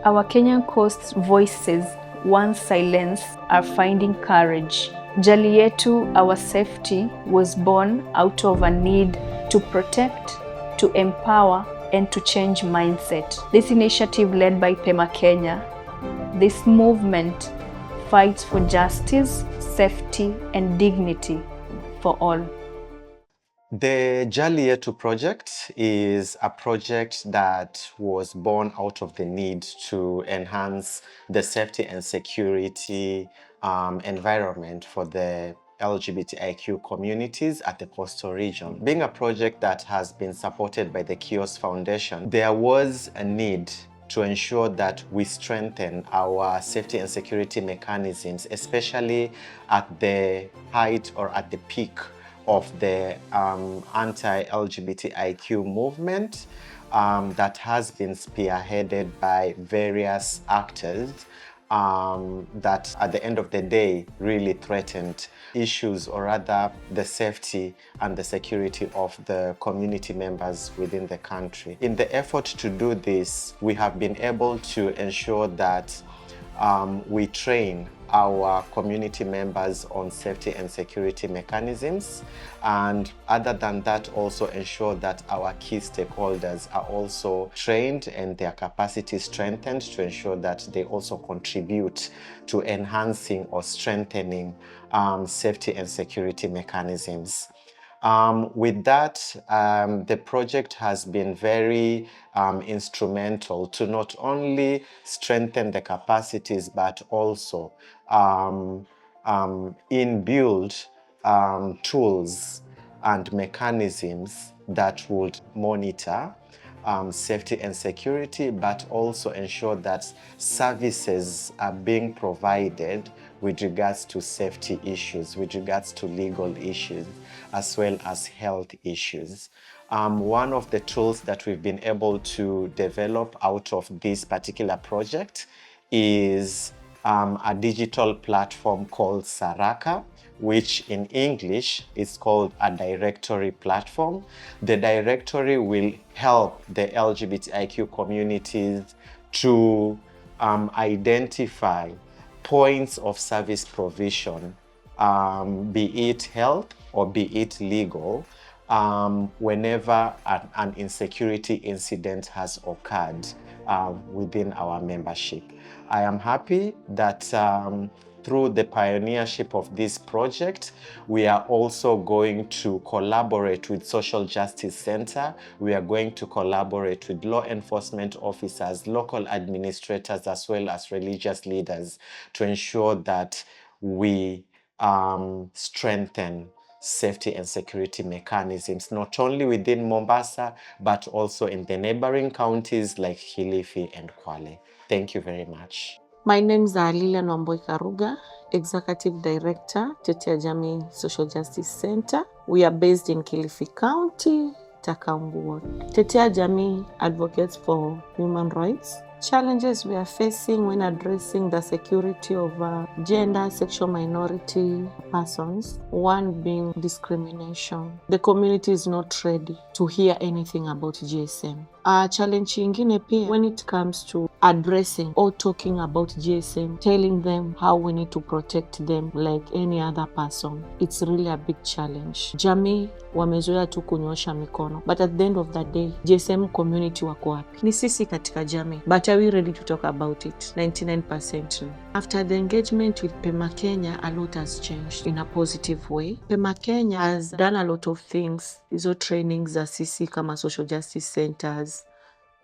Our Kenyan Coast's voices, once silenced, are finding courage. Jali Yetu, our safety, was born out of a need to protect, to empower, and to change mindset. This initiative, led by Pema Kenya, this movement fights for justice, safety, and dignity for all. The Jali Yetu project is a project that was born out of the need to enhance the safety and security environment for the LGBTIQ communities at the coastal region. Being a project that has been supported by the Kiosk Foundation, there was a need to ensure that we strengthen our safety and security mechanisms, especially at the height or at the peak of the anti-LGBTIQ movement that has been spearheaded by various actors that at the end of the day really threatened issues, or rather the safety and the security of the community members within the country. In the effort to do this, we have been able to ensure that we train our community members on safety and security mechanisms, and other than that, also ensure that our key stakeholders are also trained and their capacity strengthened to ensure that they also contribute to enhancing or strengthening safety and security mechanisms. With that, the project has been very instrumental to not only strengthen the capacities, but also inbuild tools and mechanisms that would monitor safety and security, but also ensure that services are being provided with regards to safety issues, with regards to legal issues, as well as health issues. One of the tools that we've been able to develop out of this particular project is a digital platform called Saraka, which in English is called a directory platform. The directory will help the LGBTIQ communities to identify points of service provision, be it health or be it legal, whenever an insecurity incident has occurred within our membership. I am happy that through the pioneership of this project, we are also going to collaborate with Social Justice Center. We are going to collaborate with law enforcement officers, local administrators, as well as religious leaders to ensure that we strengthen safety and security mechanisms, not only within Mombasa, but also in the neighboring counties like Kilifi and Kwale. Thank you very much. My name is Lilian Karuga, Executive Director, Tetea Jamii Social Justice Center. We are based in Kilifi County, Takambu Ward. Tetea Jamii advocates for human rights. Challenges we are facing when addressing the security of gender, sexual minority persons. One being discrimination. The community is not ready to hear anything about GSM. Challenge ingine pia when it comes to addressing or talking about GSM, telling them how we need to protect them like any other person. It's really a big challenge. Jamii wamezoea tu kunyoosha mikono, but at the end of the day, GSM community wako wapi? Ni sisi katika jamii. But are we ready to talk about it? 99% no. After the engagement with Pema Kenya, a lot has changed in a positive way. Pema Kenya has done a lot of things. Hizo trainings za sisi kama social justice centers.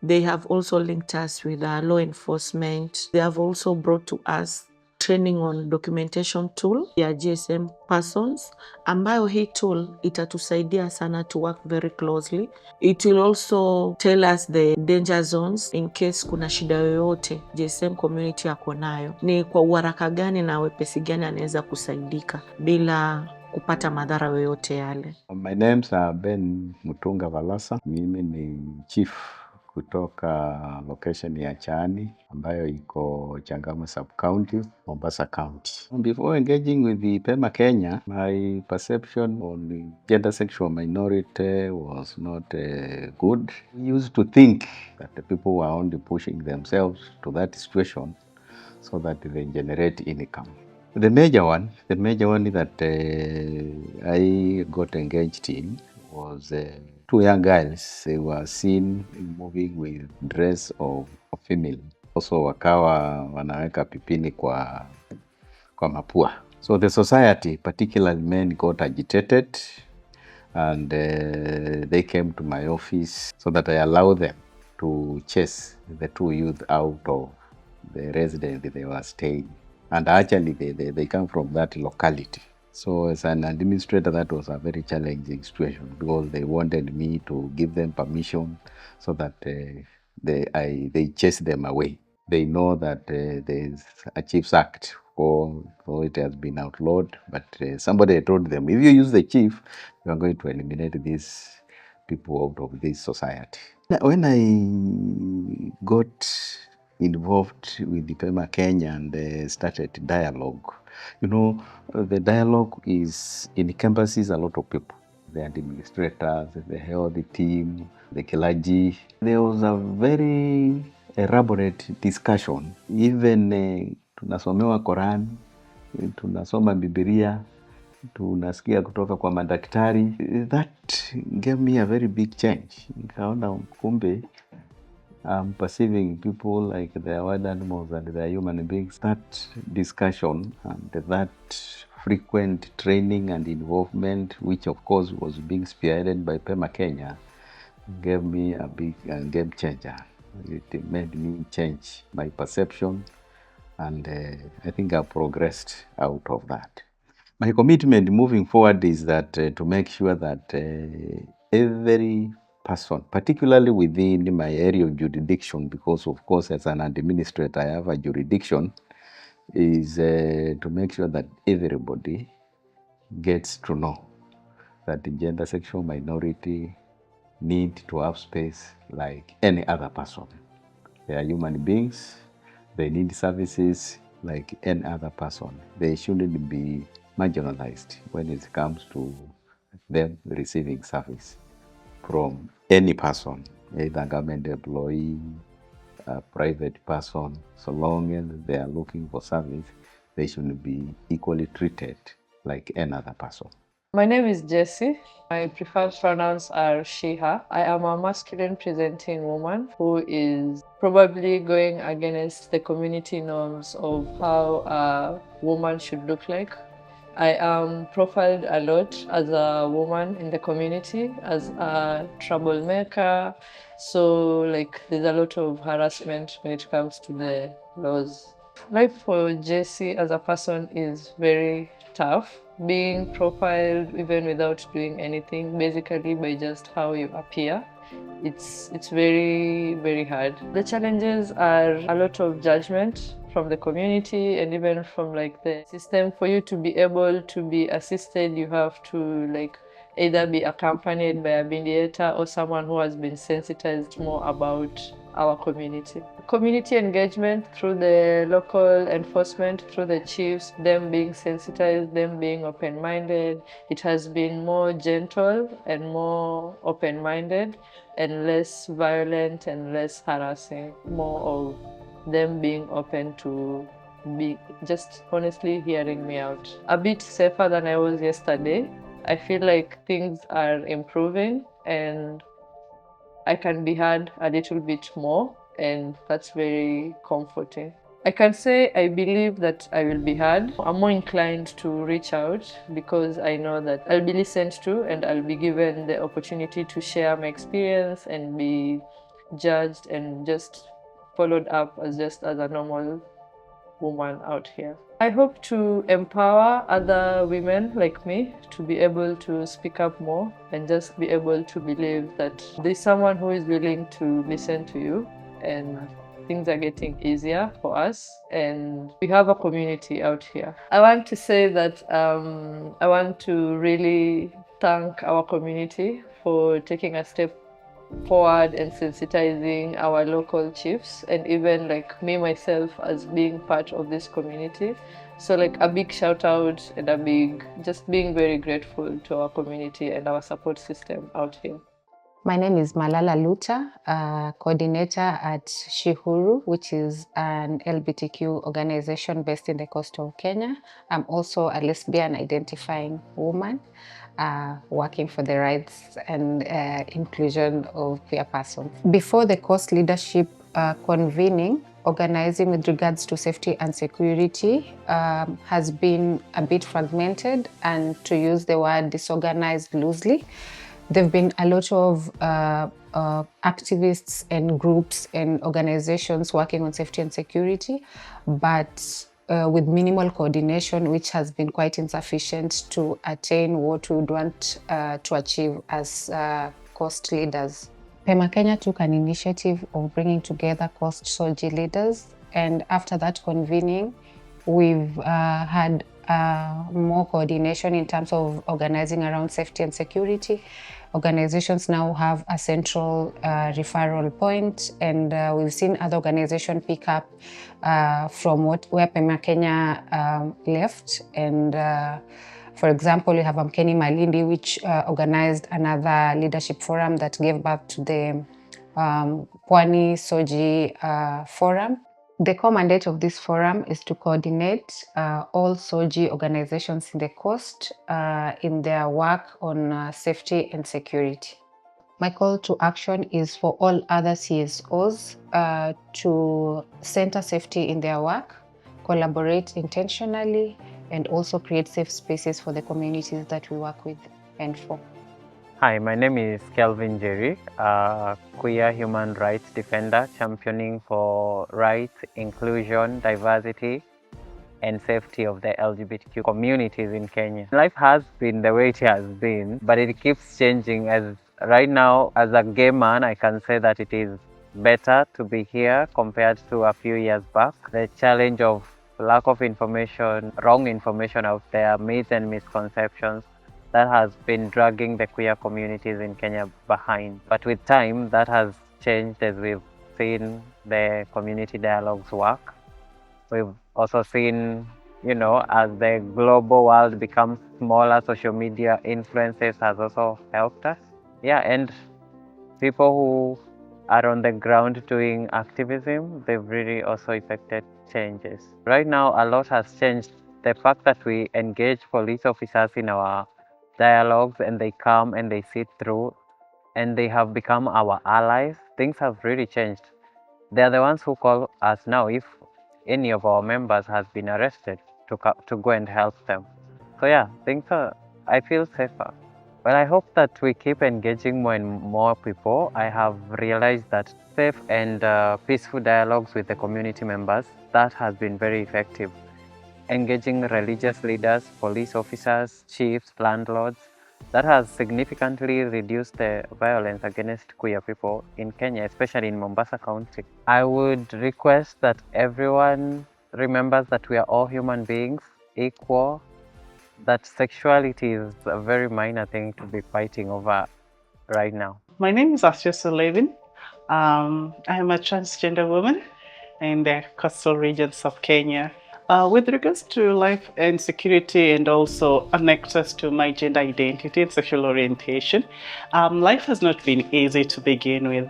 They have also linked us with law enforcement. They have also brought to us training on documentation tool ya GSM persons, ambayo hii tool itatusaidia sana to work very closely. It will also tell us the danger zones in case kuna shida yoyote GSM community yako nayo. Ni kwa uharaka gani na wepesi gani anaweza kusaidika bila kupata madhara yoyote yale. My name's Ben Mutunga Valasa. Mimi ni Chief kutoka location ya Chani ambayo iko Changamwe sub-county, Mombasa County. Before engaging with the Pema Kenya, my perception on the gender sexual minority was not good. We used to think that the people were only pushing themselves to that situation so that they generate income. The major one that I got engaged in was two young girls. They were seen moving with dress of female. Also wakawa wanaweka pipini kwa mapua. So the society, particularly men, got agitated and they came to my office so that I allowed them to chase the two youth out of the residence they were staying. And actually they come from that locality. So as an administrator, that was a very challenging situation because they wanted me to give them permission so that they chase them away. They know that there's a Chiefs Act, or it has been outlawed, but somebody told them, if you use the chief, you are going to eliminate these people out of this society. When I got involved with the Pema Kenya and started dialogue, the dialogue encompasses a lot of people. The administrators, the health team, the clergy. There was a very elaborate discussion. Even tunasomewa Quran, tunasoma Biblia, tunasikia kutoka kwa madaktari. That gave me a very big change. Nikaona kumbe I'm perceiving people like they are wild animals and they are human beings. That discussion and that frequent training and involvement, which of course was being spearheaded by Pema Kenya, gave me a big game changer. It made me change my perception, and I think I progressed out of that. My commitment moving forward is that to make sure that every person, particularly within my area of jurisdiction, because of course as an administrator I have a jurisdiction, is to make sure that everybody gets to know that the gender sexual minority need to have space like any other person. They are human beings. They need services like any other person. They shouldn't be marginalized when it comes to them receiving service from any person, either government employee, a private person. So long as they are looking for service, they should be equally treated like any other person. My name is Jessie. My preferred pronouns are she, her. I am a masculine presenting woman who is probably going against the community norms of how a woman should look like. I am profiled a lot as a woman in the community, as a troublemaker. So there's a lot of harassment when it comes to the laws. Life for Jessie as a person is very tough. Being profiled even without doing anything, basically by just how you appear. It's very, very hard. The challenges are a lot of judgment from the community and even from the system. For you to be able to be assisted, you have to either be accompanied by a mediator or someone who has been sensitized more about our community. Community engagement through the local enforcement, through the chiefs, them being sensitized, them being open-minded. It has been more gentle and more open-minded and less violent and less harassing, more of them being open to be just honestly hearing me out. A bit safer than I was yesterday. I feel like things are improving and I can be heard a little bit more, and that's very comforting. I can say I believe that I will be heard. I'm more inclined to reach out because I know that I'll be listened to and I'll be given the opportunity to share my experience and be judged and just followed up as a normal woman out here. I hope to empower other women like me to be able to speak up more and just be able to believe that there's someone who is willing to listen to you and things are getting easier for us and we have a community out here. I want to say that I want to really thank our community for taking a step forward and sensitizing our local chiefs, and even like me myself as being part of this community. So like a big shout out and a big just being very grateful to our community and our support system out here. My name is Malala Luta, coordinator at Shihuru, which is an LGBTQ organization based in the coast of Kenya. I'm also a lesbian identifying woman working for the rights and inclusion of queer persons. Before the coast leadership convening, organizing with regards to safety and security has been a bit fragmented, and to use the word disorganized loosely. There have been a lot of activists and groups and organizations working on safety and security, but with minimal coordination, which has been quite insufficient to attain what we would want to achieve as coast leaders. Pema Kenya took an initiative of bringing together coast SOGI leaders, and after that convening, we've had more coordination in terms of organizing around safety and security. Organizations now have a central referral point, and we've seen other organizations pick up from where Pema Kenya left. And for example, we have Amkeni Malindi, which organized another leadership forum that gave birth to the Pwani SOGI Forum. The core mandate of this forum is to coordinate all SOGI organizations in the coast in their work on safety and security. My call to action is for all other CSOs to center safety in their work, collaborate intentionally, and also create safe spaces for the communities that we work with and for. Hi, my name is Kelvin Jerry, a queer human rights defender championing for rights, inclusion, diversity, and safety of the LGBTQ communities in Kenya. Life has been the way it has been, but it keeps changing. As right now, as a gay man, I can say that it is better to be here compared to a few years back. The challenge of lack of information, wrong information out there, myths and misconceptions, that has been dragging the queer communities in Kenya behind. But with time, that has changed as we've seen the community dialogues work. We've also seen, as the global world becomes smaller, social media influences has also helped us. Yeah, and people who are on the ground doing activism, they've really also effected changes. Right now, a lot has changed. The fact that we engage police officers in our dialogues and they come and they sit through and they have become our allies, things have really changed. They're the ones who call us now if any of our members has been arrested to go and help them. So yeah, I feel safer. Well, I hope that we keep engaging more and more people. I have realized that safe and peaceful dialogues with the community members, that has been very effective. Engaging religious leaders, police officers, chiefs, landlords, that has significantly reduced the violence against queer people in Kenya, especially in Mombasa County. I would request that everyone remembers that we are all human beings, equal, that sexuality is a very minor thing to be fighting over right now. My name is Asya Levin. I am a transgender woman in the coastal regions of Kenya. With regards to life and security and also access to my gender identity and sexual orientation, life has not been easy to begin with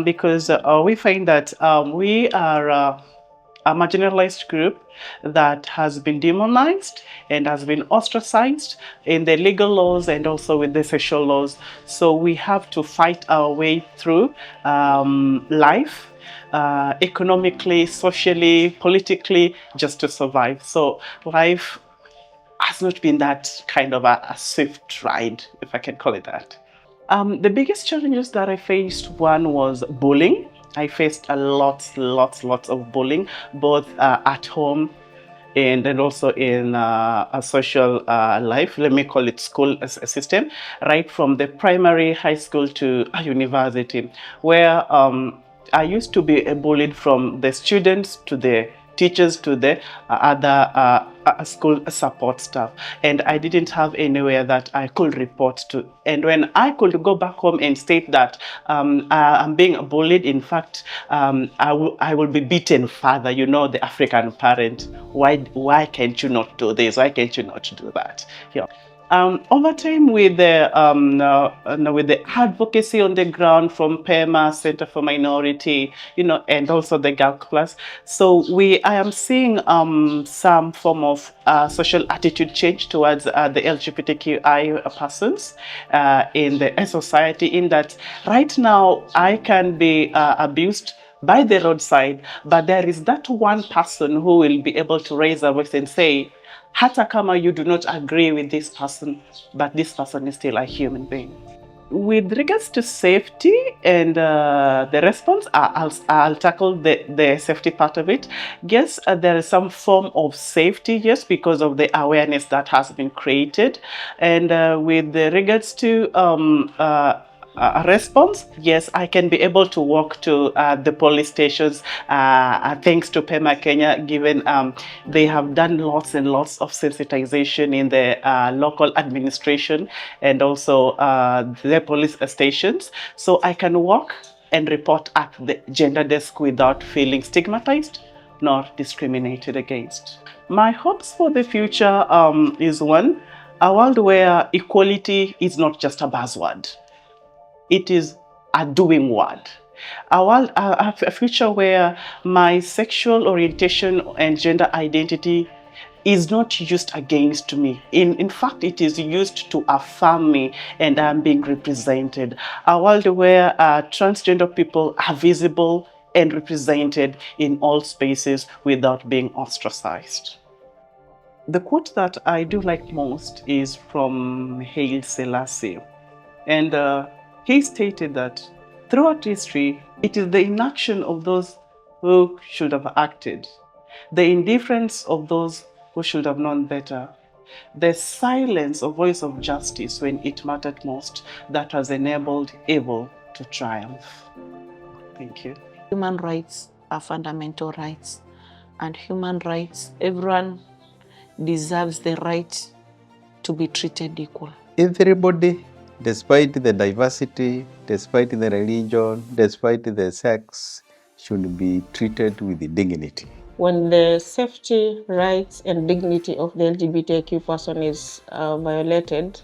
because we find that we are a marginalized group that has been demonized and has been ostracized in the legal laws and also with the social laws. So we have to fight our way through life. Economically, socially, politically, just to survive. So life has not been that kind of a swift ride, if I can call it that. The biggest challenges that I faced, one was bullying. I faced lots of bullying, both at home and also in a social life, let me call it school system, right from the primary, high school to a university, where I used to be bullied from the students to the teachers to the other school support staff, and I didn't have anywhere that I could report to. And when I could go back home and state that I'm being bullied, in fact, I will be beaten further, you know, the African parent, why can't you not do this? Why can't you not do that? Yeah. Over time, with the advocacy on the ground from Pema, Center for Minority, you know, and also the Girl Class, so I am seeing some form of social attitude change towards the LGBTQI persons in the society. In that, right now, I can be abused by the roadside, but there is that one person who will be able to raise a voice and say, hata kama you do not agree with this person, but this person is still a human being. With regards to safety and the response, I'll tackle the safety part of it. Yes, there is some form of safety, yes, because of the awareness that has been created. And with regards to a response, yes, I can be able to walk to the police stations thanks to Pema Kenya, given they have done lots and lots of sensitization in the local administration and also the police stations. So I can walk and report at the gender desk without feeling stigmatized nor discriminated against. My hopes for the future is one, a world where equality is not just a buzzword. It is a doing word. A future where my sexual orientation and gender identity is not used against me. In fact, it is used to affirm me and I'm being represented. A world where transgender people are visible and represented in all spaces without being ostracized. The quote that I do like most is from Haile Selassie. And he stated that throughout history, it is the inaction of those who should have acted, the indifference of those who should have known better, the silence of voice of justice when it mattered most that has enabled evil to triumph. Thank you. Human rights are fundamental rights, and human rights, everyone deserves the right to be treated equal. Everybody, despite the diversity, despite the religion, despite the sex, should be treated with dignity. When the safety, rights, and dignity of the LGBTQ person is violated,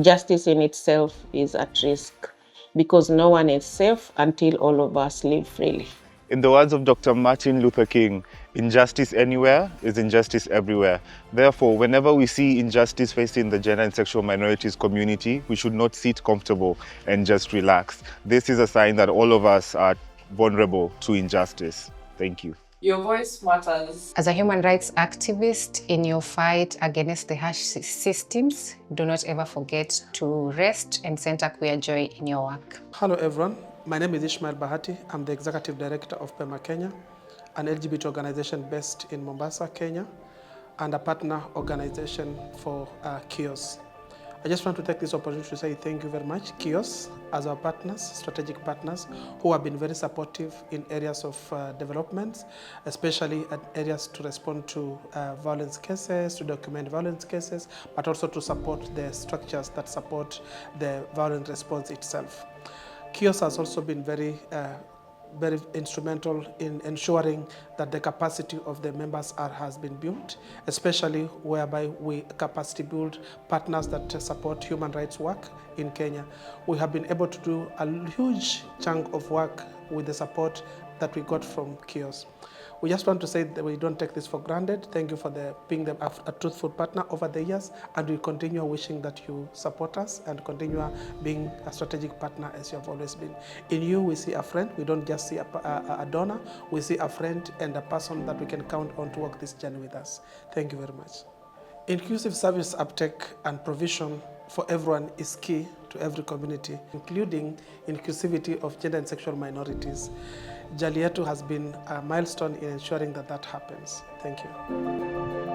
justice in itself is at risk, because no one is safe until all of us live freely. In the words of Dr. Martin Luther King, injustice anywhere is injustice everywhere. Therefore, whenever we see injustice facing the gender and sexual minorities community, we should not sit comfortable and just relax. This is a sign that all of us are vulnerable to injustice. Thank you. Your voice matters. As a human rights activist in your fight against the harsh systems, do not ever forget to rest and center queer joy in your work. Hello everyone, my name is Ishmael Bahati. I'm the Executive Director of Pema Kenya, an LGBT organization based in Mombasa, Kenya, and a partner organization for KIOS. I just want to take this opportunity to say thank you very much, KIOS, as our partners, strategic partners, who have been very supportive in areas of development, especially at areas to respond to violence cases, to document violence cases, but also to support the structures that support the violent response itself. KIOS has also been very instrumental in ensuring that the capacity of the members has been built, especially whereby we capacity build partners that support human rights work in Kenya. We have been able to do a huge chunk of work with the support that we got from KIOS. We just want to say that we don't take this for granted. Thank you for being a truthful partner over the years, and we continue wishing that you support us and continue being a strategic partner as you have always been. In you, we see a friend. We don't just see a donor. We see a friend and a person that we can count on to walk this journey with us. Thank you very much. Inclusive service uptake and provision for everyone is key to every community, including inclusivity of gender and sexual minorities. Jali Yetu has been a milestone in ensuring that that happens. Thank you.